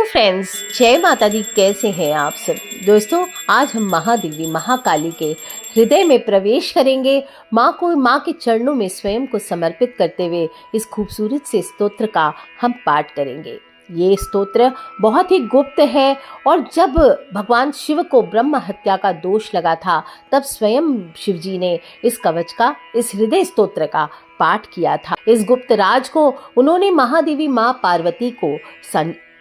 Hello friends, जय माता दी। कैसे हैं आप सब दोस्तों। आज हम महादेवी महाकाली के हृदय में प्रवेश करेंगे। माँ के चरणों में स्वयं को समर्पित करते हुए इस खूबसूरत से स्तोत्र का हम पाठ करेंगे। ये स्तोत्र बहुत ही गुप्त है और जब भगवान शिव को ब्रह्म हत्या का दोष लगा था तब स्वयं शिव जी ने इस कवच का, इस हृदय स्तोत्र का पाठ किया था। इस गुप्त राज को उन्होंने महादेवी माँ पार्वती को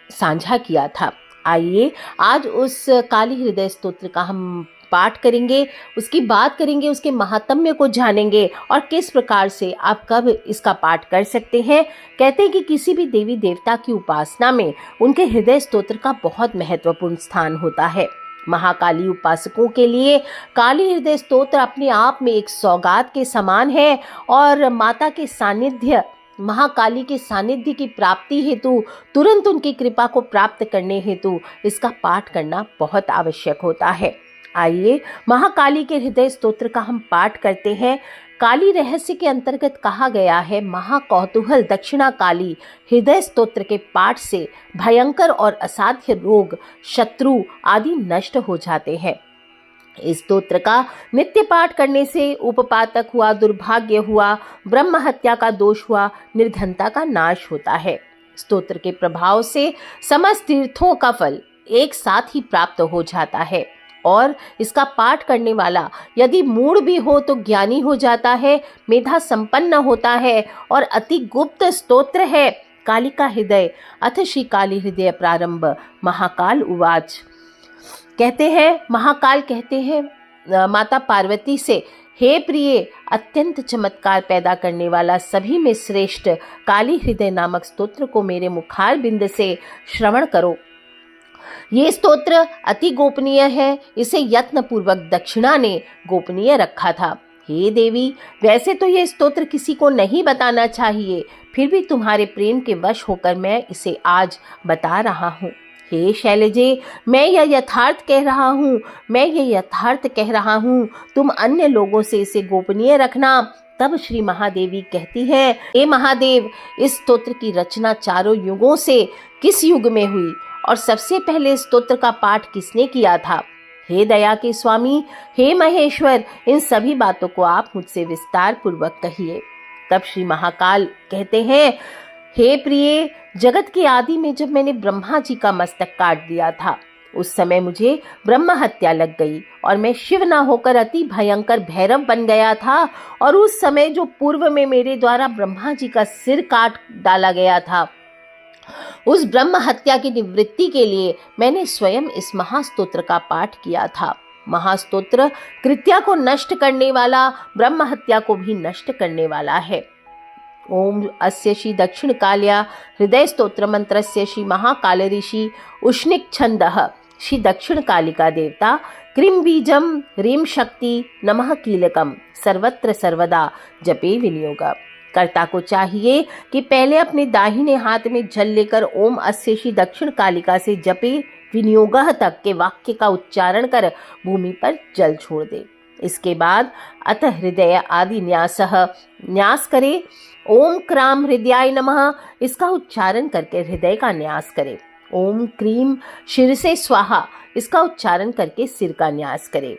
साझा किया था। आइए आज उस काली हृदय स्तोत्र का हम पाठ करेंगे, उसकी बात करेंगे, उसके महात्म्य को जानेंगे और किस प्रकार से आप कब इसका पाठ कर सकते हैं। कहते हैं कि किसी भी देवी देवता की उपासना में उनके हृदय स्तोत्र का बहुत महत्वपूर्ण स्थान होता है। महाकाली उपासकों के लिए काली हृदय स्तोत्र अपने आप में एक सौगात के समान है और माता के सानिध्य, महाकाली के सानिध्य की प्राप्ति हेतु, तुरंत उनकी कृपा को प्राप्त करने हेतु इसका पाठ करना बहुत आवश्यक होता है। आइए महाकाली के हृदय स्तोत्र का हम पाठ करते हैं। काली रहस्य के अंतर्गत कहा गया है, महाकौतूहल दक्षिणा काली हृदय स्तोत्र के पाठ से भयंकर और असाध्य रोग, शत्रु आदि नष्ट हो जाते हैं। इस स्तोत्र का नित्य पाठ करने से उपपातक हुआ, दुर्भाग्य हुआ, ब्रह्म हत्या का दोष हुआ, निर्धनता का नाश होता है। स्तोत्र के प्रभाव से समस्त तीर्थों का फल एक साथ ही प्राप्त हो जाता है और इसका पाठ करने वाला यदि मूढ़ भी हो तो ज्ञानी हो जाता है, मेधा संपन्न होता है और अति गुप्त स्तोत्र है। कालिका हृदय अथ श्री काली हृदय प्रारंभ। महाकाल उवाच। कहते हैं, महाकाल कहते हैं माता पार्वती से, हे प्रिय, अत्यंत चमत्कार पैदा करने वाला सभी में श्रेष्ठ काली हृदय नामक स्तोत्र को मेरे मुखार बिंद से श्रवण करो। ये स्तोत्र अति गोपनीय है, इसे यत्न पूर्वक दक्षिणा ने गोपनीय रखा था। हे देवी, वैसे तो ये स्तोत्र किसी को नहीं बताना चाहिए, फिर भी तुम्हारे प्रेम के वश होकर मैं इसे आज बता रहा हूँ। हे शैलजे, मैं यह यथार्थ कह रहा हूँ, तुम अन्य लोगों से इसे गोपनीय रखना। तब श्री महादेवी कहती है, हे महादेव, इस स्तोत्र की रचना चारों युगों से किस युग में हुई और सबसे पहले स्तोत्र का पाठ किसने किया था? हे दया के स्वामी, हे महेश्वर, इन सभी बातों को आप मुझसे विस्तार पूर्वक कहिए। तब श्री महाकाल कहते हैं, हे प्रिय, जगत के आदि में जब मैंने ब्रह्मा जी का मस्तक काट दिया था, उस समय मुझे ब्रह्म हत्या लग गई और मैं शिव न होकर अति भयंकर भैरव बन गया था। और उस समय जो पूर्व में मेरे द्वारा ब्रह्मा जी का सिर काट डाला गया था, उस ब्रह्म हत्या की निवृत्ति के लिए मैंने स्वयं इस महास्तोत्र का पाठ किया था। महास्तोत्र कृत्या को नष्ट करने वाला, ब्रह्म हत्या को भी नष्ट करने वाला है। ओम अस्य श्री दक्षिण काल्या हृदय स्तोत्र मंत्रस्य श्री महाकाल ऋषि उष्णिक छंदः श्री दक्षिण कालिका देवता क्रीम बीजम ह्रीम शक्ति नमः कीलकम सर्वत्र सर्वदा जपे विनियोग। कर्ता को चाहिए कि पहले अपने दाहिने हाथ में जल लेकर ओम अस्य श्री दक्षिण कालिका से जपे विनियोगः तक के वाक्य का उच्चारण कर भूमि पर जल छोड़ दे। इसके बाद अथ हृदय आदि न्यास करे। ओम क्राम हृदयाय नमः, इसका उच्चारण करके हृदय का न्यास करे। ओम क्रीम शिरसे स्वाहा, इसका उच्चारण करके सिर का न्यास करे।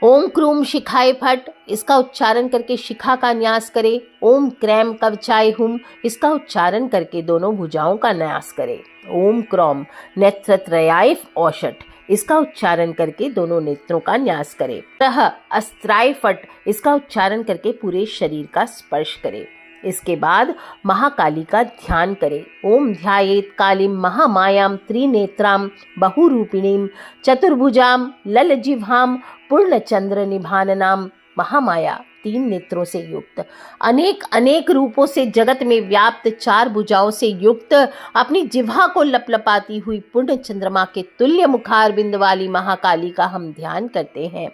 ओम क्रूम शिखाय फट, इसका उच्चारण करके शिखा का न्यास करे। ओम क्रैम कवचाय हुम, इसका उच्चारण करके दोनों भुजाओं का न्यास करे। ओम क्रौम नेत्रत्रयाय औषट, इसका उच्चारण करके दोनों नेत्रों का न्यास करे। अस्त्राय फट, इसका उच्चारण करके पूरे शरीर का स्पर्श करे। इसके बाद महाकाली का ध्यान करे। ओम ध्यायेत कालीम महामायाम त्रिनेत्राम बहुरूपिणीम चतुर्भुजाम ललजिह्वाम पूर्णचंद्र निभाननाम। महामाया, 3 नेत्रों से युक्त, अनेक अनेक रूपों से जगत में व्याप्त, 4 भुजाओं से युक्त, अपनी जिह्वा को लपलपाती हुई पूर्ण चंद्रमा के तुल्य मुखार बिंद वाली महाकाली का हम ध्यान करते हैं।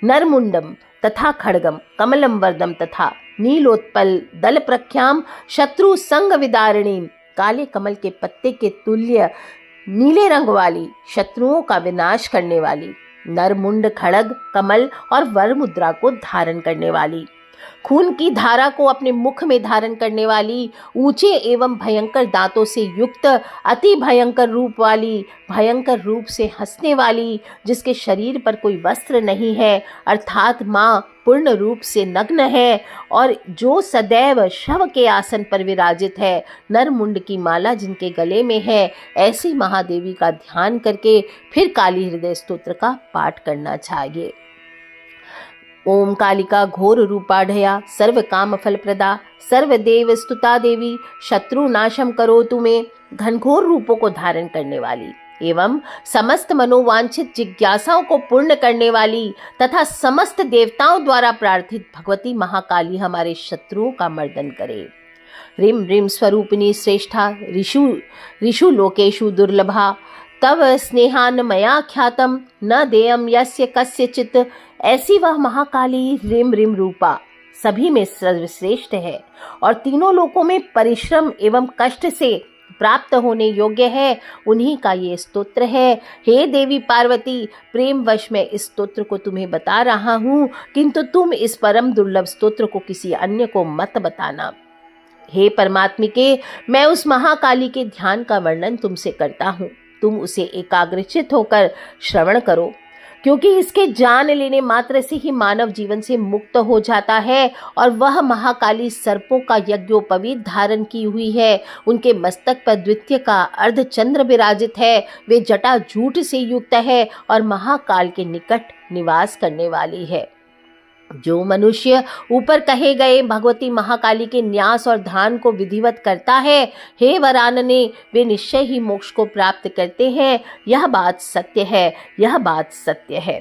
नरमुंडम तथा खड्गम कमलम वरदम तथा नीलोत्पल दल प्रख्याम शत्रु संग विदारिणी, काले कमल के पत्ते के तुल्य नीले रंग वाली, शत्रुओं का विनाश करने वाली, नरमुंड, खड़ग, कमल और वर मुद्रा को धारण करने वाली, खून की धारा को अपने मुख में धारण करने वाली, ऊंचे एवं भयंकर दांतों से युक्त, अति भयंकर रूप वाली, भयंकर रूप से हंसने वाली, जिसके शरीर पर कोई वस्त्र नहीं है, अर्थात माँ पूर्ण रूप से नग्न है और जो सदैव शव के आसन पर विराजित है, नरमुंड की माला जिनके गले में है, ऐसी महादेवी का ध्यान करके फिर काली हृदय स्तोत्र का पाठ करना चाहिए। ओम कालिका घोर रूपाढया सर्व काम फल प्रदा सर्वदेव स्तुता देवी शत्रु नाशम करो तुम्हें, घनघोर रूपों को धारण करने वाली एवं समस्त मनोवांछित जिज्ञासाओं को पूर्ण करने वाली तथा समस्त देवताओं द्वारा प्रार्थित भगवती महाकाली हमारे शत्रुओं का मर्दन करे। ह्रीं ह्रीं स्वरूपिणी श्रेष्ठा ऋषु लोकेषु दुर्लभा तव स्नेहान मया ख्यातम न देयम यस्य कस्यचित्। ऐसी वह महाकाली ह्रीं ह्रीं रूपा सभी में सर्वश्रेष्ठ है और तीनों लोकों में परिश्रम एवं कष्ट से प्राप्त होने योग्य है। उन्हीं का ये स्तोत्र है। हे देवी पार्वती, प्रेमवश मैं इस स्तोत्र को तुम्हें बता रहा हूँ, किंतु तुम इस परम दुर्लभ स्तोत्र को किसी अन्य को मत बताना। हे परमात्मिके, मैं उस महाकाली के ध्यान का वर्णन तुमसे करता हूँ, तुम उसे एकाग्रचित होकर श्रवण करो, क्योंकि इसके जान लेने मात्र से ही मानव जीवन से मुक्त हो जाता है। और वह महाकाली सर्पों का यज्ञोपवीत धारण की हुई है, उनके मस्तक पर द्वितीय का अर्धचंद्र विराजित है, वे जटा जूट से युक्त है और महाकाल के निकट निवास करने वाली है। जो मनुष्य ऊपर कहे गए भगवती महाकाली के न्यास और ध्यान को विधिवत करता है, हे वरानने, वे निश्चय ही मोक्ष को प्राप्त करते हैं। यह बात सत्य है, यह बात सत्य है।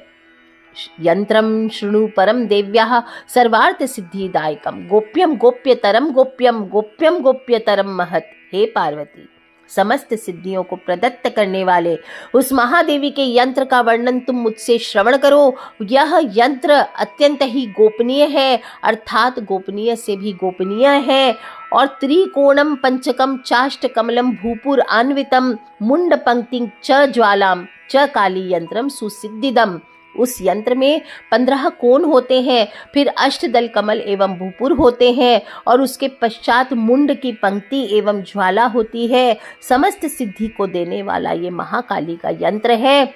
यंत्रम शृणु परम देव्याः सर्वार्थ सिद्धिदायकम गोप्यम गोप्यतरम गोप्यम गोप्यम गोप्यतरम महत्। हे पार्वती, समस्त सिद्धियों को प्रदत्त करने वाले उस महादेवी के यंत्र का वर्णन तुम मुझसे श्रवण करो। यह यंत्र अत्यंत ही गोपनीय है, अर्थात गोपनीय से भी गोपनीय है। और त्रिकोणम पंचकम चाष्ट कमलम भूपुर अन्वितम मुंड पंक्ति च ज्वालाम च काली यंत्रम सुसिद्धिदम। उस यंत्र में 15 कोण होते हैं, फिर अष्टदल कमल एवं भूपुर होते हैं और उसके पश्चात मुंड की पंक्ति एवं ज्वाला होती है। समस्त सिद्धि को देने वाला ये महाकाली का यंत्र है।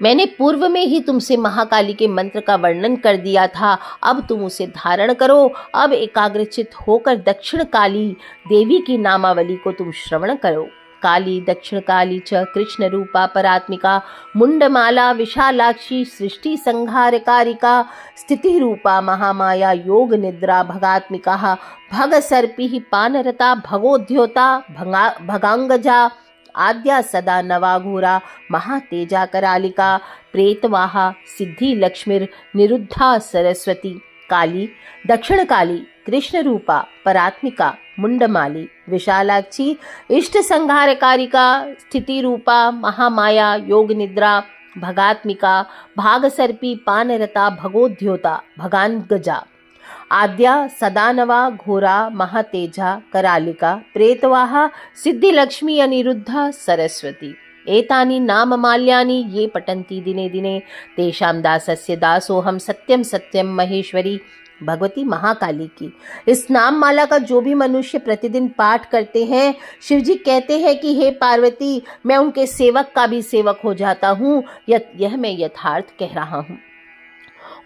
मैंने पूर्व में ही तुमसे महाकाली के मंत्र का वर्णन कर दिया था, अब तुम उसे धारण करो। अब एकाग्रचित होकर दक्षिण काली देवी की नामावली को तुम श्रवण करो। काली दक्षिण काली च कृष्ण रूपा परात्मिका मुंडमाला विशालाक्षी सृष्टि संहारकारिका स्थिति रूपा महामाया योग निद्रा भगात्मिका भग सर्पि पानरता भगोद्योता भगांगजा आद्या सदा नवाघोरा महातेजा करालिका प्रेतवाहा सिद्धि लक्ष्मीर निरुद्धा सरस्वती। काली दक्षिण काली कृष्ण रूपा परात्मिका मुंडमाली विशालाक्षी इष्ट संहारकारिका स्थिति रूपा महामाया योग निद्रा भगात्मिका भागसर्पी पानरता भगोद्योता भगानगजा आद्या सदानवा घोरा महातेजा करालिका प्रेतवाहा सिद्धि लक्ष्मी अनिरुद्धा सरस्वती। एतानि नाममाल्यानि ये पठन्ति दिने दिने तेषां दासस्य दासोऽहं सत्यम सत्यम महेश्वरी। भगवती महाकाली की इस नाम माला का जो भी मनुष्य प्रतिदिन पाठ करते हैं, शिवजी कहते हैं कि हे पार्वती, मैं उनके सेवक का भी सेवक हो जाता हूँ। यह मैं यथार्थ कह रहा हूँ।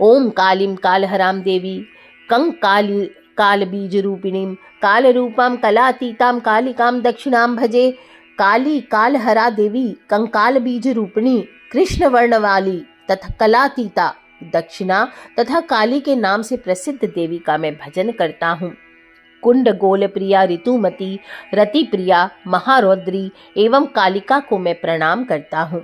ओम कालीं कालहराम देवी कंकाली काल बीज रूपिणीं काल रूपां कलातीतां कालिकां दक्षिणां भजे। काली कालहरा देवी कंकाल बीज रूपिणी कृष्ण वर्ण वाली तथा कलातीता दक्षिणा तथा काली के नाम से प्रसिद्ध देवी का मैं भजन करता हूँ। कुंड गोल प्रिया ऋतुमती रति प्रिया महारौद्री एवं कालिका को मैं प्रणाम करता हूँ।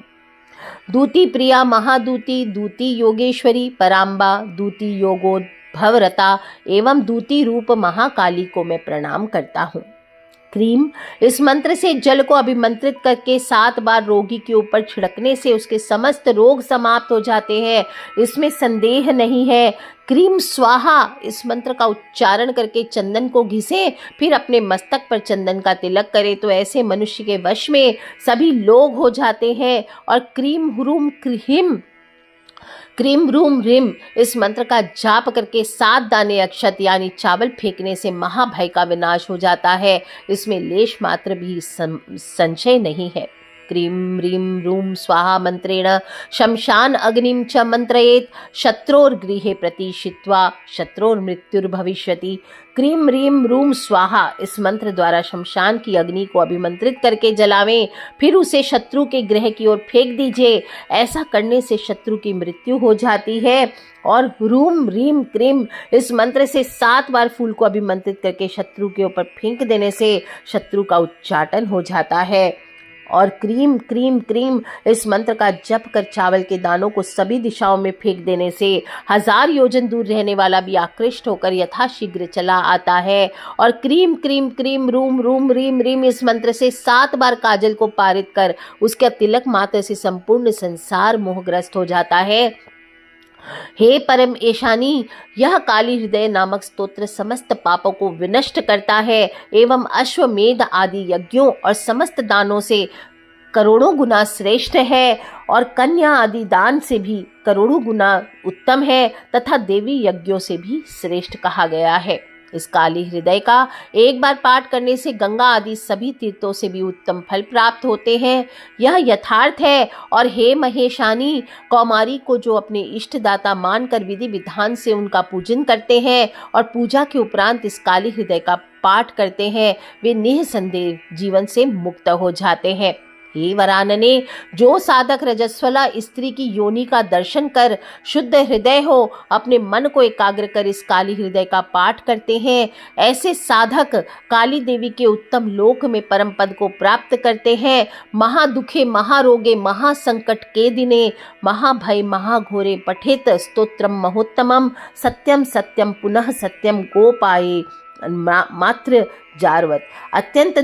दूती प्रिया महादूती दूती योगेश्वरी पराम्बा दूती योगोद्भवरता एवं दूती रूप महाकाली को मैं प्रणाम करता हूँ। क्रीम इस मंत्र से जल को अभिमंत्रित करके 7 बार रोगी के ऊपर छिड़कने से उसके समस्त रोग समाप्त हो जाते हैं, इसमें संदेह नहीं है। क्रीम स्वाहा इस मंत्र का उच्चारण करके चंदन को घिसे, फिर अपने मस्तक पर चंदन का तिलक करे तो ऐसे मनुष्य के वश में सभी लोग हो जाते हैं। और क्रीम हुरूम क्रीम क्रीम रूम रिम इस मंत्र का जाप करके 7 दाने अक्षत यानी चावल फेंकने से महाभय का विनाश हो जाता है। इसमें लेश मात्र भी संशय नहीं है। क्रीम रीम रूम स्वाहा मंत्रेण शमशान अग्निम च मंत्रयेत शत्रोर्गृहे प्रतिष्ठित्वा शत्रोर्मृत्युर्भविष्यति। क्रीम रीम रूम स्वाहा इस मंत्र द्वारा शमशान की अग्नि को अभिमंत्रित करके जलावें, फिर उसे शत्रु के गृह की ओर फेंक दीजिए। ऐसा करने से शत्रु की मृत्यु हो जाती है। और रूम रीम क्रीम इस मंत्र से 7 बार फूल को अभिमंत्रित करके शत्रु के ऊपर फेंक देने से शत्रु का उच्चाटन हो जाता है। और क्रीम क्रीम क्रीम इस मंत्र का जप कर चावल के दानों को सभी दिशाओं में फेंक देने से 1000 योजन दूर रहने वाला भी आकृष्ट होकर यथाशीघ्र चला आता है। और क्रीम क्रीम क्रीम रूम रूम रीम रीम इस मंत्र से 7 बार काजल को पारित कर उसके तिलक मात्र से संपूर्ण संसार मोहग्रस्त हो जाता है। हे परम ईशानी, यह काली हृदय नामक स्तोत्र समस्त पापों को विनष्ट करता है एवं अश्वमेध आदि यज्ञों और समस्त दानों से करोड़ों गुना श्रेष्ठ है और कन्या आदि दान से भी करोड़ों गुना उत्तम है तथा देवी यज्ञों से भी श्रेष्ठ कहा गया है। इस काली हृदय का एक बार पाठ करने से गंगा आदि सभी तीर्थों से भी उत्तम फल प्राप्त होते हैं। यह यथार्थ है। और हे महेशानी, कौमारी को जो अपने इष्ट दाता मानकर विधि विधान से उनका पूजन करते हैं और पूजा के उपरांत इस काली हृदय का पाठ करते हैं, वे निःसंदेह जीवन से मुक्त हो जाते हैं। हे वरानने, जो साधक रजस्वला स्त्री की योनि का दर्शन कर शुद्ध हृदय हो अपने मन को एकाग्र कर इस काली हृदय का पाठ करते हैं, ऐसे साधक काली देवी के उत्तम लोक में परम पद को प्राप्त करते हैं। महादुखे महारोगे महासंकट के दिने महाभय महाघोरे पठेत स्तोत्रम महोत्तमम सत्यम सत्यम पुनः सत्यम गोपाये मात्र जारवत। अत्यंत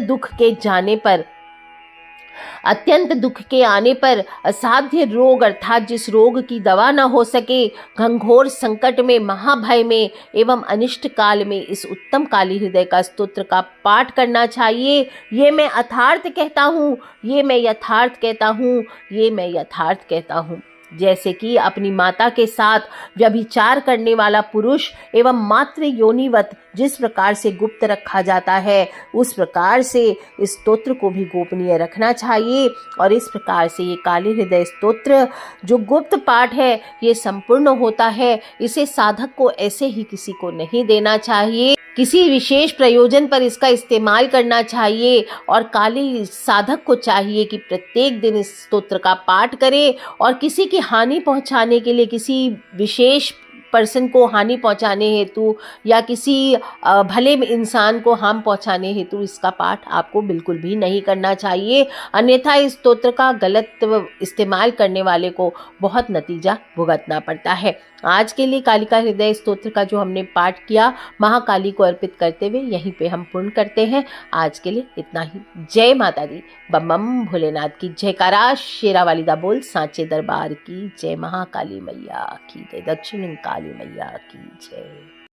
दुख के आने पर असाध्य रोग अर्थात जिस रोग की दवा न हो सके, घंघोर संकट में महाभय में एवं अनिष्ट काल में इस उत्तम काली हृदय का स्तोत्र का पाठ करना चाहिए। ये मैं यथार्थ कहता हूँ, ये मैं यथार्थ कहता हूँ, ये मैं यथार्थ कहता हूँ। जैसे कि अपनी माता के साथ व्यभिचार करने वाला पुरुष एवं मातृ योनिवत जिस प्रकार से गुप्त रखा जाता है, उस प्रकार से इस स्तोत्र को भी गोपनीय रखना चाहिए। और इस प्रकार से ये काली हृदय स्तोत्र जो गुप्त पाठ है, ये संपूर्ण होता है। इसे साधक को ऐसे ही किसी को नहीं देना चाहिए, किसी विशेष प्रयोजन पर इसका इस्तेमाल करना चाहिए। और काली साधक को चाहिए कि प्रत्येक दिन इस स्तोत्र का पाठ करे और किसी की हानि पहुंचाने के लिए, किसी विशेष पर्सन को हानि पहुंचाने हेतु या किसी भले इंसान को हार्म पहुंचाने हेतु इसका पाठ आपको बिल्कुल भी नहीं करना चाहिए। अन्यथा इस स्तोत्र का गलत इस्तेमाल करने वाले को बहुत नतीजा भुगतना पड़ता है। आज के लिए कालिका हृदय स्तोत्र का जो हमने पाठ किया, महाकाली को अर्पित करते हुए यहीं पे हम पूर्ण करते हैं। आज के लिए इतना ही। जय माता दी। बम बम भोलेनाथ की जयकारा। शेरा वाली दा बोल सांचे दरबार की जय। महाकाली मैया की जय। दक्षिण काली मैया की जय।